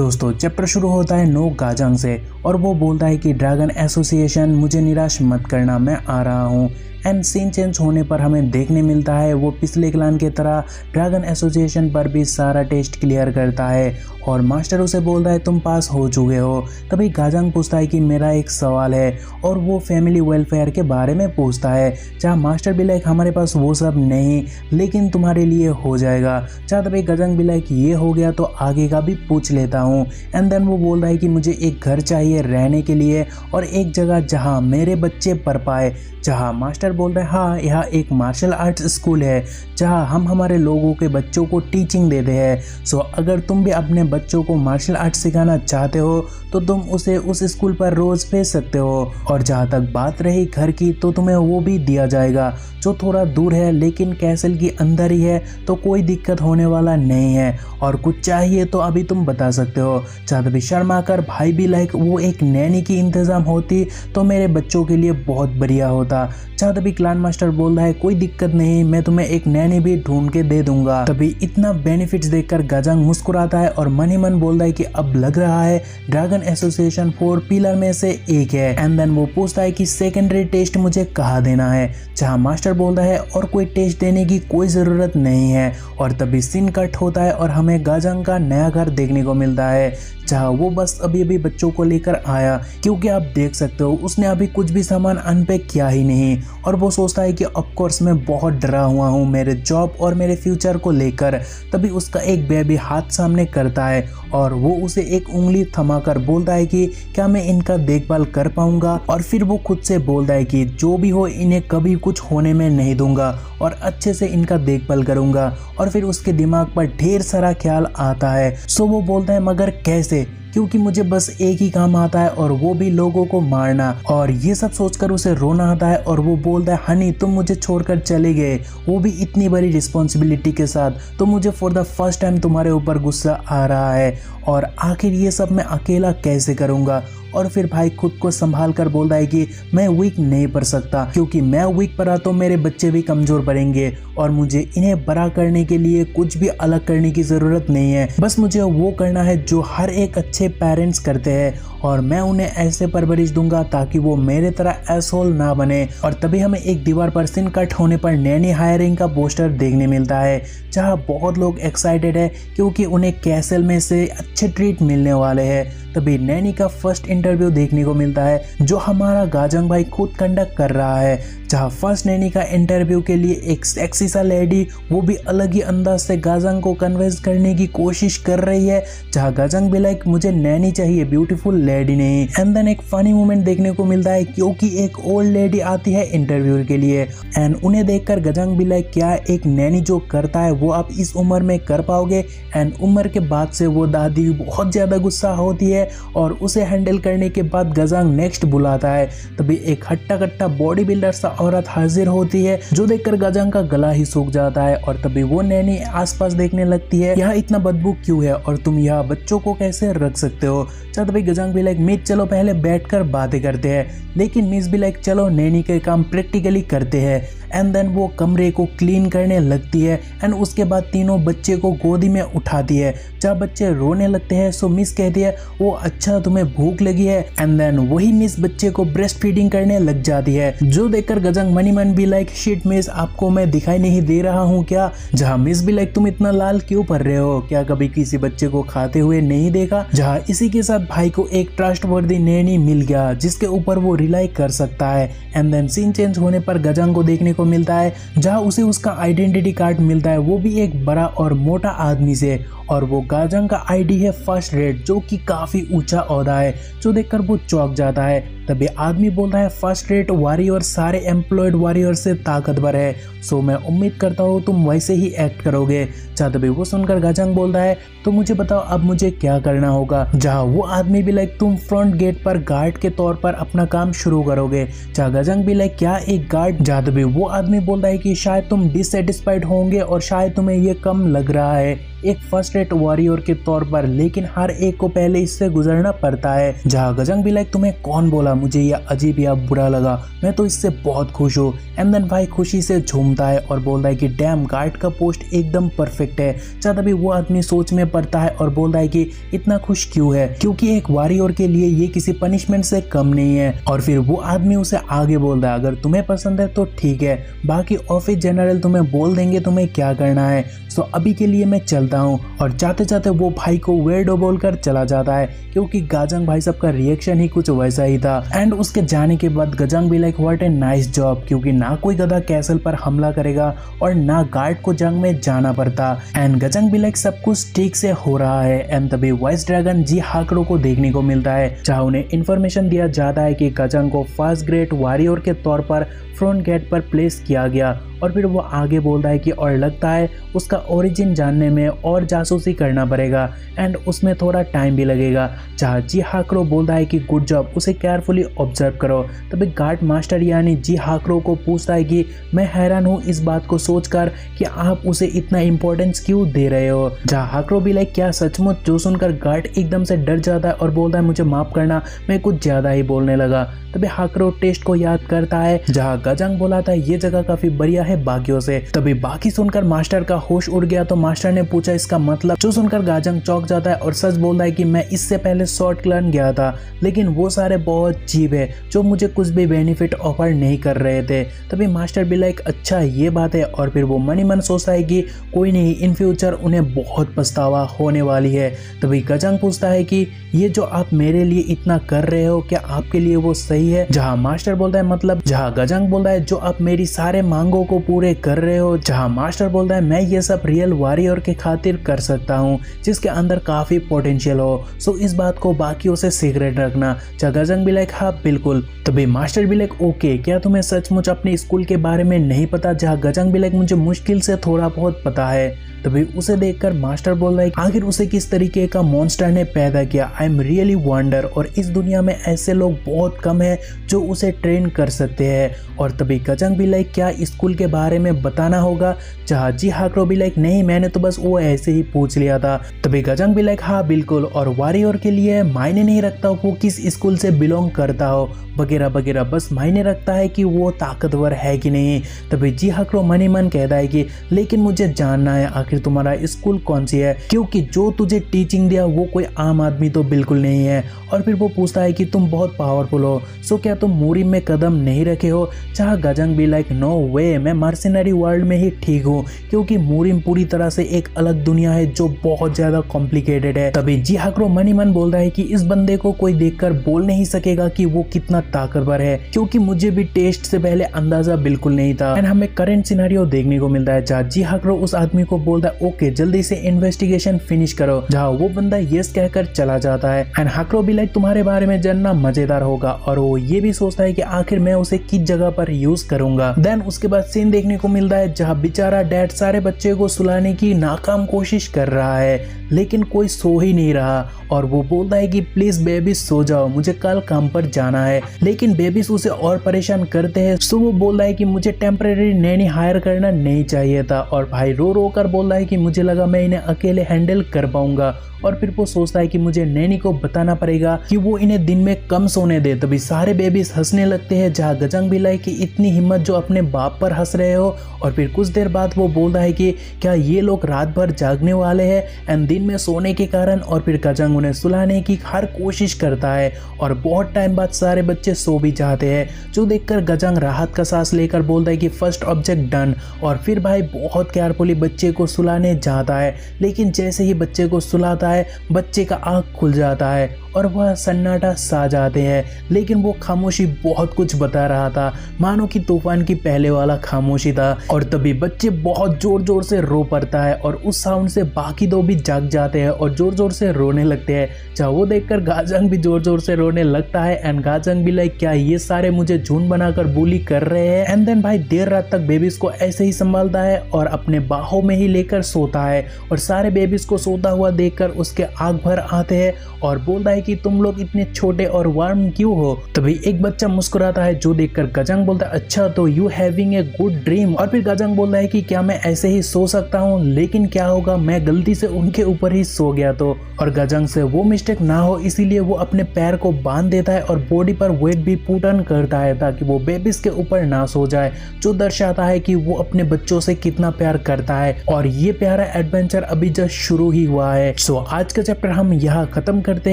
दोस्तों चैप्टर शुरू होता है नो गाजंग से और वो बोलता है कि ड्रैगन एसोसिएशन मुझे निराश मत करना, मैं आ रहा हूँ। एंड सीन चेंज होने पर हमें देखने मिलता है वो पिछले क्लान की तरह ड्रैगन एसोसिएशन पर भी सारा टेस्ट क्लियर करता है और मास्टर उसे बोलता है तुम पास हो चुके हो। तभी गाजंग पूछता है कि मेरा एक सवाल है और वो फैमिली वेलफेयर के बारे में पूछता है, जहाँ मास्टर भी लाइक हमारे पास वो सब नहीं लेकिन तुम्हारे लिए हो जाएगा। जहाँ तभी गाजंग भी लाइक ये हो गया तो आगे का भी पूछ लेता हूँ। एंड देन वो बोल रहा है कि मुझे एक घर चाहिए रहने के लिए और एक जगह जहाँ मेरे बच्चे पढ़ पाए। जहाँ मास्टर बोल रहे हैं हाँ यह एक मार्शल आर्ट्स स्कूल है जहाँ हम हमारे लोगों के बच्चों को टीचिंग देते हैं। सो अगर तुम भी अपने बच्चों को मार्शल आर्ट सिखाना चाहते हो तो तुम उसे उस स्कूल पर रोज़ भेज सकते हो। और जहाँ तक बात रही घर की तो तुम्हें वो भी दिया जाएगा जो थोड़ा दूर है लेकिन कैसल के अंदर ही है तो कोई दिक्कत होने वाला नहीं है। और कुछ चाहिए तो अभी तुम बता सकते हो। जहाँ तभी शर्मा कर भाई भी लाइक वो एक नैनी की इंतज़ाम होती तो मेरे बच्चों के लिए बहुत बढ़िया होता। जहाँ तभी क्लान मास्टर बोल रहा है कोई दिक्कत नहीं, मैं तुम्हें एक नैनी भी ढूंढ के दे दूंगा। तभी इतना बेनिफिट्स देखकर गाजंग मुस्कुराता है और मन ही मन बोल रहा है कि अब लग रहा है ड्रैगन एसोसिएशन 4 पिलर में से एक है। एंड देन वो पूछता है कि सेकेंडरी टेस्ट मुझे कहाँ देना है। जहाँ मास्टर बोल रहा है और कोई टेस्ट देने की कोई ज़रूरत नहीं है। और तभी सीन कट होता है और हमें गाजंग का नया घर देखने को मिलता है जहाँ वो बस अभी अभी बच्चों को लेकर आया, क्योंकि आप देख सकते हो उसने अभी कुछ भी सामान अनपैक किया ही नहीं। और वो सोचता है कि ऑफकोर्स मैं बहुत डरा हुआ हूँ मेरे जॉब और मेरे फ्यूचर को लेकर। तभी उसका एक बेबी हाथ सामने करता है और वो उसे एक उंगली थमाकर बोलता है कि क्या मैं इनका देखभाल कर पाऊंगा। और फिर वो खुद से बोलता है कि जो भी हो इन्हें कभी कुछ होने में नहीं दूंगा और अच्छे से इनका देखभाल करूंगा। और फिर उसके दिमाग पर ढेर सारा ख्याल आता है। सो वो बोलता है मगर कैसे, क्योंकि मुझे बस एक ही काम आता है और वो भी लोगों को मारना। और ये सब सोचकर उसे रोना आता है और वो बोलता है हनी तुम मुझे छोड़कर चले गए, वो भी इतनी बड़ी रिस्पॉन्सिबिलिटी के साथ, तो मुझे फॉर द फर्स्ट टाइम तुम्हारे ऊपर गुस्सा आ रहा है और आखिर ये सब मैं अकेला कैसे करूँगा। और फिर भाई खुद को संभाल कर बोलता है कि मैं वीक नहीं पढ़ सकता, क्योंकि मैं वीक पढ़ा तो मेरे बच्चे भी कमज़ोर पड़ेंगे और मुझे इन्हें बड़ा करने के लिए कुछ भी अलग करने की ज़रूरत नहीं है। बस मुझे वो करना है जो हर एक अच्छे पेरेंट्स करते हैं और मैं उन्हें ऐसे परवरिश दूंगा ताकि वो मेरे तरह एसहोल ना बने। और तभी हमें एक दीवार पर सीन कट होने पर नैनी हायरिंग का पोस्टर देखने मिलता है जहाँ बहुत लोग एक्साइटेड है क्योंकि उन्हें कैसल में से अच्छे ट्रीट मिलने वाले हैं। तभी नैनी का फर्स्ट इंटरव्यू देखने को मिलता है जो हमारा गाजंग भाई खुद कंडक्ट कर रहा है। जहाँ फर्स्ट नैनी का इंटरव्यू के लिए एक सेक्सी सा लेडी वो भी अलग ही अंदाज से गाजंग को कन्विंस करने की कोशिश कर रही है। जहाँ गाजंग भी लाइक मुझे नैनी चाहिए, ब्यूटीफुल लेडी नहीं। एंड देन एक फनी मोमेंट देखने को मिलता है क्योंकि एक ओल्ड लेडी आती है इंटरव्यू के लिए एंड उन्हें देखकर गाजंग भी लाइक क्या एक नैनी जो करता है वो आप इस उम्र में कर पाओगे। एंड उम्र के बाद से वो दादी बहुत ज़्यादा गुस्सा होती है और उसे हैंडल करने के बाद गाजंग नेक्स्ट बुलाता है। तभी एक हट्टा कट्टा बॉडी बिल्डर सा औरत हाजिर होती है जो देखकर गाजंग का गला ही सूख जाता है। और तभी वो नैनी आसपास देखने लगती है यहाँ इतना बदबू क्यों है और तुम यहाँ बच्चों को कैसे रख सकते हो। तभी गाजंग भी लाइक मिस चलो पहले बैठकर बातें करते हैं, लेकिन मिस भी लाइक चलो नैनी के काम प्रैक्टिकली करते हैं। एंड देन वो कमरे को क्लीन करने लगती है एंड उसके बाद तीनों बच्चे को गोदी में उठाती है। जब बच्चे रोने लगते हैं सो मिस कहती है वो अच्छा तुम्हें भूख लगी है। एंड देन वही मिस बच्चे को ब्रेस्ट फीडिंग करने लग जाती है जो देखकर गाजंग मनी मन भी लाइक शिट मिस आपको मैं दिखाई नहीं दे रहा हूँ क्या। जहाँ मिस भी लाइक तुम इतना लाल क्यों पड़ रहे हो, क्या कभी किसी बच्चे को खाते हुए नहीं देखा। जहाँ इसी के साथ भाई को एक ट्रस्टवर्दी नैनी मिल गया जिसके ऊपर वो रिलाई कर सकता है। एंड देन सीन चेंज होने पर गाजंग को देखने को मिलता है जहां उसे उसका आइडेंटिटी कार्ड मिलता है, वो भी एक बड़ा और मोटा आदमी से। और वो गाजंग का आईडी है फर्स्ट रेड जो कि काफ़ी ऊंचा ओहदा है, जो देखकर वो चौंक जाता है। तभी आदमी बोलता है फर्स्ट रेट वॉरियर सारे एम्प्लॉयड वॉरियर से ताकतवर है, सो मैं उम्मीद करता हूँ तुम वैसे ही एक्ट करोगे। जहाँ तभी वो सुनकर गाजंग बोलता है तो मुझे बताओ अब मुझे क्या करना होगा। जहाँ वो आदमी भी लाइक तुम फ्रंट गेट पर गार्ड के तौर पर अपना काम शुरू करोगे। जहाँ गाजंग भी लाइक क्या एक गार्ड। जहाँ तभी वो आदमी बोलता है कि शायद तुम डिससेटिस्फाइड होंगे और शायद तुम्हें ये कम लग रहा है, एक फर्स्ट रेट वॉरियर के तौर पर, लेकिन हर एक को पहले इससे गुजरना पड़ता है। जहाँ गजंग भी लाइक तुम्हें कौन बोला मुझे यह अजीब या बुरा लगा, मैं तो इससे बहुत खुश हूँ। एंड देन भाई खुशी से झूमता है और बोलता है कि डैम गार्ड का पोस्ट एकदम परफेक्ट है। जब तभी वो आदमी सोच में पड़ता है और बोलता है कि इतना खुश क्यों है, क्योंकि एक वॉरियर के लिए ये किसी पनिशमेंट से कम नहीं है। और फिर वो आदमी उसे आगे बोलता है अगर तुम्हें पसंद है तो ठीक है, बाकी ऑफिस जनरल तुम्हें बोल देंगे तुम्हें क्या करना है, सो अभी के लिए मैं चलता हूँ। और जाते जाते वो भाई को वेयर्डो बोलकर चला जाता है, क्योंकि गाजंग भाई साहब का रिएक्शन ही कुछ वैसा ही था। एंड उसके जाने के बाद गजंग भी like what a nice job, क्योंकि ना कोई गधा कैसल पर हमला करेगा और ना गार्ड को जंग में जाना पड़ता। एंड गजंग भी लाइक सब कुछ ठीक से हो रहा है। एंड तभी वाइस ड्रैगन जी हाकरो को देखने को मिलता है, जहाँ उन्हें इन्फॉर्मेशन दिया जाता है कि गजंग को फर्स्ट ग्रेट वॉरियर के तौर पर फ्रंट गेट पर प्लेस किया गया। और फिर वो आगे बोलता है कि और लगता है उसका ओरिजिन जानने में और जासूसी करना पड़ेगा एंड उसमें थोड़ा टाइम भी लगेगा। जहाँ जी हाकरो बोलता है कि गुड जॉब, उसे केयरफुली ऑब्जर्व करो। तभी गार्ड मास्टर यानी जी हाकरो को पूछता है कि मैं हैरान हूँ इस बात को सोचकर कि आप उसे इतना इंपॉर्टेंस क्यों दे रहे हो। जहाँ हाकरो भी लाइक क्या सचमुच, जो सुनकर गार्ड एकदम से डर जाता है और बोलता है मुझे माफ करना, मैं कुछ ज्यादा ही बोलने लगा। तभी हाकरो टेस्ट को याद करता है जहाँ गजंग बोला था ये जगह काफी बढ़िया है बाकियों से। तभी बाकी सुनकर मास्टर का होश उड़ गया, तो मास्टर ने पूछा इसका मतलब, जो सुनकर गजंग चौंक जाता है और सच बोलता है कि मैं इससे पहले शॉर्ट क्लान गया था, लेकिन वो सारे बहुत चीप है जो मुझे कुछ भी बेनिफिट ऑफर नहीं कर रहे थे। तभी मास्टर भी लाइक अच्छा ये बात है, और फिर वो मनी मन सोचता है कि कोई नहीं, इन फ्यूचर उन्हें बहुत पछतावा होने वाली है। तभी गजंग पूछता है कि ये जो आप मेरे लिए इतना कर रहे हो क्या आपके लिए वो सही है। जहाँ मास्टर बोलता है मतलब, जहाँ गजंग बोलता है जो आप मेरी सारे मांगों को पूरे कर रहे हो। जहाँ मास्टर बोलता है मैं ये सब रियल वॉरियर के खातिर कर सकता हूँ जिसके अंदर काफी पोटेंशियल हो, सो इस बात को बाकियों से सीक्रेट रखना। जहाँ गजंग भी लाइक हाँ बिल्कुल। तभी मास्टर भी लाइक ओके, क्या तुम्हें सचमुच अपने स्कूल के बारे में नहीं पता। जहाँ गजंग भी लाइक मुझे मुश्किल से थोड़ा बहुत पता है। तभी उसे देखकर मास्टर बोल रहा है आखिर उसे किस तरीके का मॉन्स्टर ने पैदा किया, आई एम रियली वंडर, और इस दुनिया में ऐसे लोग बहुत कम है जो उसे ट्रेन कर सकते हैं। और तभी गजंग भी लाइक क्या स्कूल के बारे में बताना होगा। जहाँ जी हाकरो भी लाइक नहीं, मैंने तो बस वो ऐसे ही पूछ लिया था। तभी गजंग भी लाइक हाँ बिल्कुल, और वॉरियर के लिए मायने नहीं रखता वो किस स्कूल से बिलोंग करता हो वगैरह वगैरह, बस मायने रखता है कि वो ताकतवर है कि नहीं। तभी जी हाकरो मनी मन कहता है कि लेकिन मुझे जानना है आखिर तुम्हारा स्कूल कौन सी है, क्योंकि जो तुझे टीचिंग दिया वो कोई आम आदमी तो बिल्कुल नहीं है। और फिर वो पूछता है कि तुम बहुत पावरफुल हो, सो क्या तुम मूरिम में कदम नहीं रखे हो। जहाँ गजंग भी लाइक नो वे, मैं मर्सिनरी वर्ल्ड में ही ठीक हूँ, क्योंकि मूरिम पूरी तरह से एक अलग दुनिया है जो बहुत ज्यादा कॉम्प्लिकेटेड है। तभी जी हाकरो मनी मन बोल रहा है कि इस बंदे को कोई देखकर बोल नहीं सकेगा कि वो कितना ताकतवर है, क्योंकि मुझे भी टेस्ट से पहले अंदाजा बिल्कुल नहीं था। एंड हमें करंट सिनेरियो देखने को मिलता है जहाँ जी हाकरो उस आदमी को बोलता है ओके जल्दी से इन्वेस्टिगेशन फिनिश करो। जहाँ वो बंदा यस कहकर चला जाता है। एंड हाकरो भी लाइक तुम्हारे बारे में जानना मजेदार होगा, और वो ये भी सोचता है कि आखिर मैं उसे किस जगह पर यूज करूंगा। देन उसके बाद सीन देखने को मिलता है जहाँ बेचारा डैड सारे बच्चे को सुलाने की नाकाम कोशिश कर रहा है, लेकिन कोई सो ही नहीं रहा। और वो बोलता है कि प्लीज बेबी सो जाओ, मुझे कल काम पर जाना है। लेकिन बेबीज उसे और परेशान करते हैं, सो वो बोल रहा है कि मुझे टेम्परेरी नैनी हायर करना नहीं चाहिए था। और भाई रो रो कर बोल रहा है कि मुझे लगा मैं इन्हें अकेले हैंडल कर पाऊंगा। और फिर वो सोचता है कि मुझे नैनी को बताना पड़ेगा कि वो इन्हें दिन में कम सोने दे। तभी सारे बेबीज हंसने लगते हैं, जहाँ गजंग भी लाइक कि इतनी हिम्मत जो अपने बाप पर हंस रहे हो। और फिर कुछ देर बाद वो बोलता है कि क्या ये लोग रात भर जागने वाले हैं एंड दिन में सोने के कारण। और फिर गजंग उन्हें सुलाने की हर कोशिश करता है, और बहुत टाइम बाद सारे बच्चे सो भी जाते हैं, जो देखकर गजंग राहत का सांस लेकर बोलता है कि फर्स्ट ऑब्जेक्ट डन। और फिर भाई बहुत केयरफुली बच्चे को सुलाने जाता है, लेकिन जैसे ही बच्चे को सुलाता है बच्चे का आँख खुल जाता है और वह सन्नाटा सा जाते हैं। लेकिन वो खामोशी बहुत कुछ बता रहा था, मानो कि तूफान की पहले वाला खामोशी था। और तभी बच्चे बहुत जोर जोर से रो पड़ता है, और उस साउंड से बाकी दो भी जाग जाते हैं और जोर जोर से रोने लगते हैं। जहाँ वो देखकर गाजंग भी जोर जोर से रोने लगता है। एंड गाजंग भी लाइक क्या ये सारे मुझे झूठ बनाकर बुली कर रहे हैं। एंड देन भाई देर रात तक बेबीज को ऐसे ही संभालता है और अपने बाहों में ही लेकर सोता है। और सारे बेबीज को सोता हुआ देखकर उसके आंख भर आते हैं और बोलता है कि तुम लोग इतने छोटे और वार्म क्यों हो। तभी एक बच्चा मुस्कुराता है, जो देखकर गजंग बोलता है अच्छा तो you having a good good dream. और फिर गाजंग बोलता है कि क्या मैं ऐसे ही सो सकता हूँ, लेकिन क्या होगा मैं गलती से उनके ऊपर ही सो गया तो। और गाजंग से वो मिस्टेक ना हो इसीलिए वो अपने पैर को बांध देता है और बॉडी पर वेट भी पुट ऑन करता है ताकि वो बेबीज के ऊपर ना सो जाए, जो दर्शाता है कि वो अपने बच्चों से कितना प्यार करता है। और ये प्यारा एडवेंचर अभी जस्ट शुरू ही हुआ है। सो आज का चैप्टर हम यहाँ खत्म करते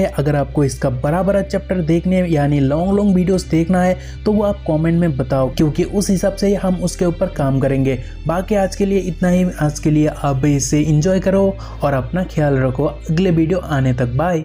हैं। अगर आपको इसका बड़ा चैप्टर देखने यानी लॉन्ग वीडियोस देखना है तो वो आप कमेंट में बताओ, क्योंकि उस हिसाब से हम उसके ऊपर काम करेंगे। बाकी आज के लिए इतना ही। आज के लिए आप इसे एंजॉय करो और अपना ख्याल रखो। अगले वीडियो आने तक बाय।